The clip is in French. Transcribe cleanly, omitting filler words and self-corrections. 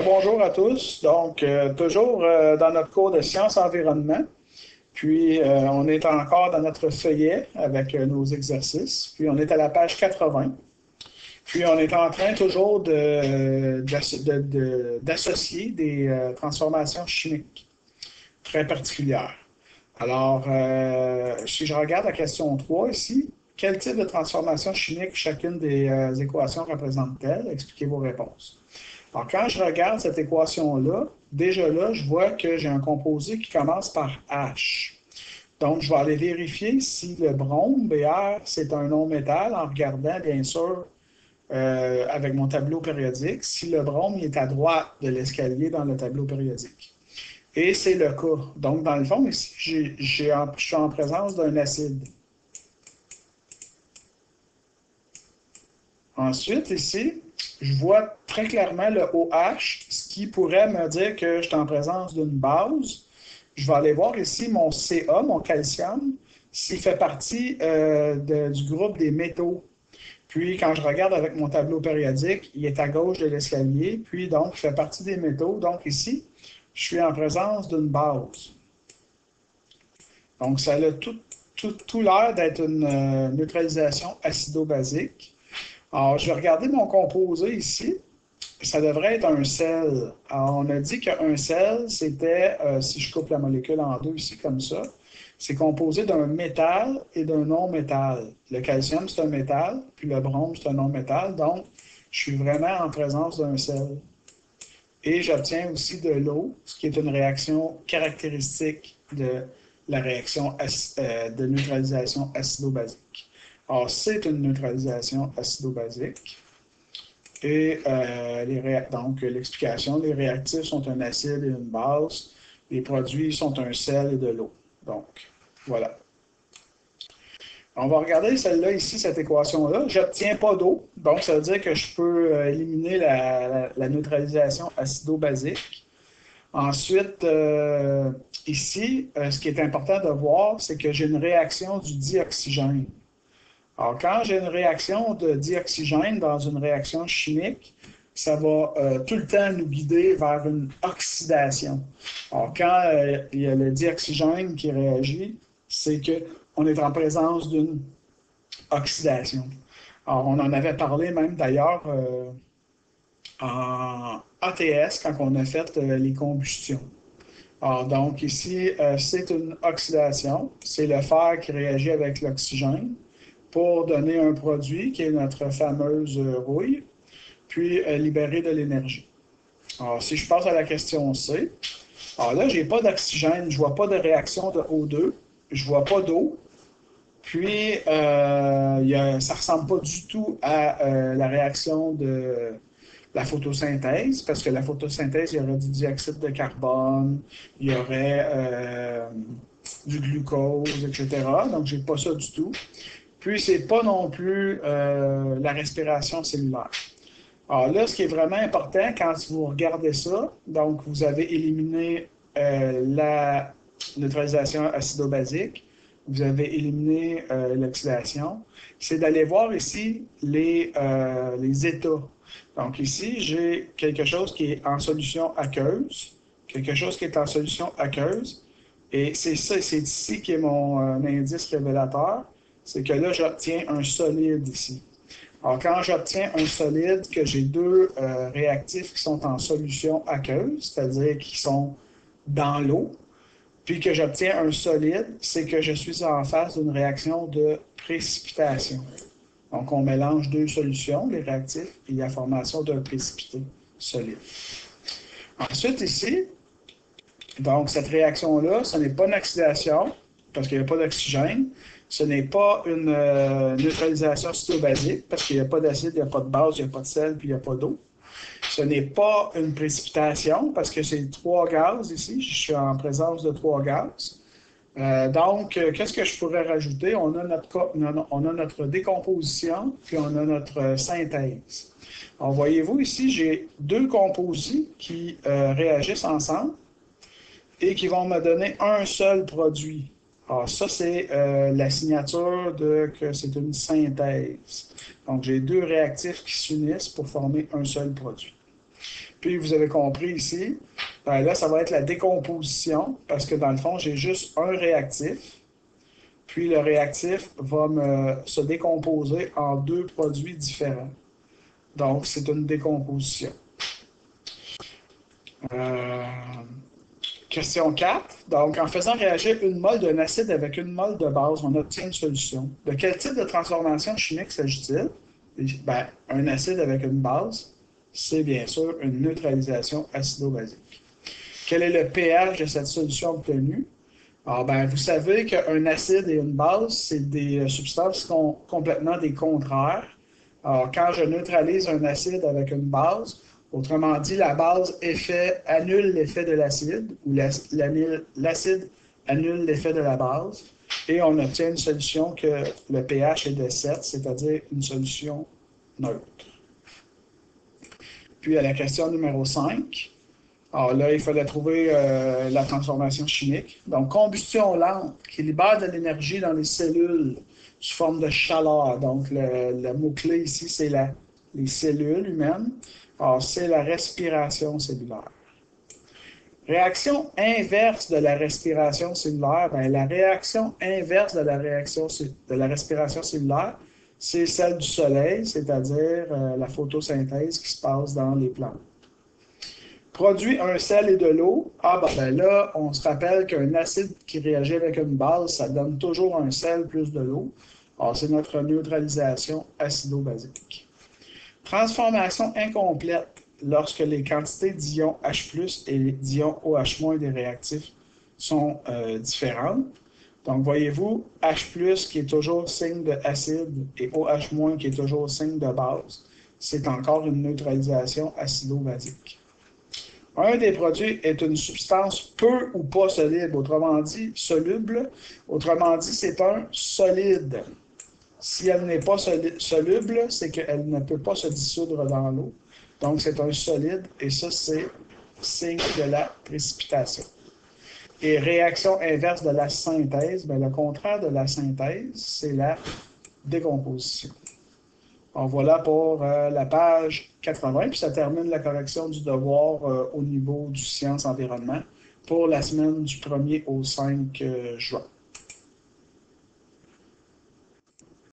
Bonjour à tous. Donc, toujours dans notre cours de sciences-environnement. Puis, on est encore dans notre feuillet avec nos exercices. Puis, on est à la page 80. Puis, on est en train toujours d'associer des transformations chimiques très particulières. Alors, si je regarde la question 3 ici, quel type de transformation chimique chacune des équations représente-t-elle? Expliquez vos réponses. Alors, quand je regarde cette équation-là, déjà là, je vois que j'ai un composé qui commence par H. Donc, je vais aller vérifier si le brome, Br, c'est un non-métal en regardant, bien sûr, avec mon tableau périodique, si le brome est à droite de l'escalier dans le tableau périodique. Et c'est le cas. Donc, dans le fond, ici, je suis en présence d'un acide. Ensuite, ici, je vois très clairement le OH, ce qui pourrait me dire que je suis en présence d'une base. Je vais aller voir ici mon Ca, mon calcium, s'il fait partie du groupe des métaux. Puis, quand je regarde avec mon tableau périodique, il est à gauche de l'escalier, puis donc, il fait partie des métaux. Donc, ici, je suis en présence d'une base. Donc, ça a tout l'air d'être une neutralisation acido-basique. Alors, je vais regarder mon composé ici. Ça devrait être un sel. Alors, on a dit qu'un sel, c'était, si je coupe la molécule en deux ici comme ça, c'est composé d'un métal et d'un non-métal. Le calcium, c'est un métal, puis le brome, c'est un non-métal. Donc, je suis vraiment en présence d'un sel. Et j'obtiens aussi de l'eau, ce qui est une réaction caractéristique de la réaction de neutralisation acido-basique. Alors, c'est une neutralisation acido-basique. Et donc, l'explication, les réactifs sont un acide et une base. Les produits sont un sel et de l'eau. Donc, voilà. On va regarder celle-là ici, cette équation-là. Je n'obtiens pas d'eau. Donc, ça veut dire que je peux éliminer la neutralisation acido-basique. Ensuite, ici, ce qui est important de voir, c'est que j'ai une réaction du dioxygène. Alors, quand j'ai une réaction de dioxygène dans une réaction chimique, ça va tout le temps nous guider vers une oxydation. Alors, quand il y a le dioxygène qui réagit, c'est qu'on est en présence d'une oxydation. Alors, on en avait parlé même d'ailleurs en ATS quand on a fait les combustions. Alors, donc ici, c'est une oxydation. C'est le fer qui réagit avec l'oxygène pour donner un produit qui est notre fameuse rouille, puis libérer de l'énergie. Alors, si je passe à la question C, alors là, je n'ai pas d'oxygène, je ne vois pas de réaction de O2, je ne vois pas d'eau, puis ça ne ressemble pas du tout à la réaction de la photosynthèse, parce que la photosynthèse, il y aurait du dioxyde de carbone, il y aurait du glucose, etc. Donc, je n'ai pas ça du tout. Puis, ce n'est pas non plus la respiration cellulaire. Alors là, ce qui est vraiment important quand vous regardez ça, donc vous avez éliminé la neutralisation acido-basique, vous avez éliminé l'oxydation, c'est d'aller voir ici les états. Donc ici, j'ai quelque chose qui est en solution aqueuse, quelque chose qui est en solution aqueuse, et c'est ici qui est mon indice révélateur, c'est que là, j'obtiens un solide ici. Alors, quand j'obtiens un solide, que j'ai deux réactifs qui sont en solution aqueuse, c'est-à-dire qui sont dans l'eau, puis que j'obtiens un solide, c'est que je suis en face d'une réaction de précipitation. Donc, on mélange deux solutions, les réactifs, et il y a formation d'un précipité solide. Ensuite, ici, donc cette réaction-là, ce n'est pas une oxydation, parce qu'il n'y a pas d'oxygène. Ce n'est pas une neutralisation acido-basique, parce qu'il n'y a pas d'acide, il n'y a pas de base, il n'y a pas de sel, puis il n'y a pas d'eau. Ce n'est pas une précipitation, parce que c'est trois gaz ici. Je suis en présence de trois gaz. Donc, qu'est-ce que je pourrais rajouter? On a notre décomposition, puis on a notre synthèse. Alors, voyez-vous ici, j'ai deux composés qui réagissent ensemble et qui vont me donner un seul produit. Alors, ça, c'est la signature de que c'est une synthèse. Donc, j'ai deux réactifs qui s'unissent pour former un seul produit. Puis vous avez compris ici, ben là, ça va être la décomposition, parce que dans le fond, j'ai juste un réactif. Puis le réactif va se décomposer en deux produits différents. Donc, c'est une décomposition. Euh, Question 4. Donc, en faisant réagir une mole d'un acide avec une mole de base, on obtient une solution. De quel type de transformation chimique s'agit-il? Ben, un acide avec une base, c'est bien sûr une neutralisation acido-basique. Quel est le pH de cette solution obtenue? Alors, ben, vous savez qu'un acide et une base, c'est des substances qui sont complètement des contraires. Alors, quand je neutralise un acide avec une base, autrement dit, la base annule l'effet de l'acide, ou l'acide annule l'effet de la base, et on obtient une solution que le pH est de 7, c'est-à-dire une solution neutre. Puis à la question numéro 5, alors là, il fallait trouver la transformation chimique. Donc, combustion lente qui libère de l'énergie dans les cellules sous forme de chaleur. Donc, le mot-clé ici, c'est les cellules humaines. Alors, c'est la respiration cellulaire. Réaction inverse de la respiration cellulaire. Bien, la réaction inverse de la respiration cellulaire, c'est celle du soleil, c'est-à-dire la photosynthèse qui se passe dans les plantes. Produit un sel et de l'eau. Ah, ben là, on se rappelle qu'un acide qui réagit avec une base, ça donne toujours un sel plus de l'eau. Alors, c'est notre neutralisation acido-basique. Transformation incomplète lorsque les quantités d'ions H+, et d'ions OH- des réactifs sont différentes. Donc, voyez-vous, H+, qui est toujours signe de acide, et OH- qui est toujours signe de base, c'est encore une neutralisation acido-basique. Un des produits est une substance peu ou pas solide, autrement dit, soluble. Autrement dit, c'est un solide. Si elle n'est pas soluble, c'est qu'elle ne peut pas se dissoudre dans l'eau. Donc, c'est un solide, et ça, c'est signe de la précipitation. Et réaction inverse de la synthèse, bien, le contraire de la synthèse, c'est la décomposition. Alors voilà pour la page 80, puis ça termine la correction du devoir au niveau du sciences environnement pour la semaine du 1er au 5 juin.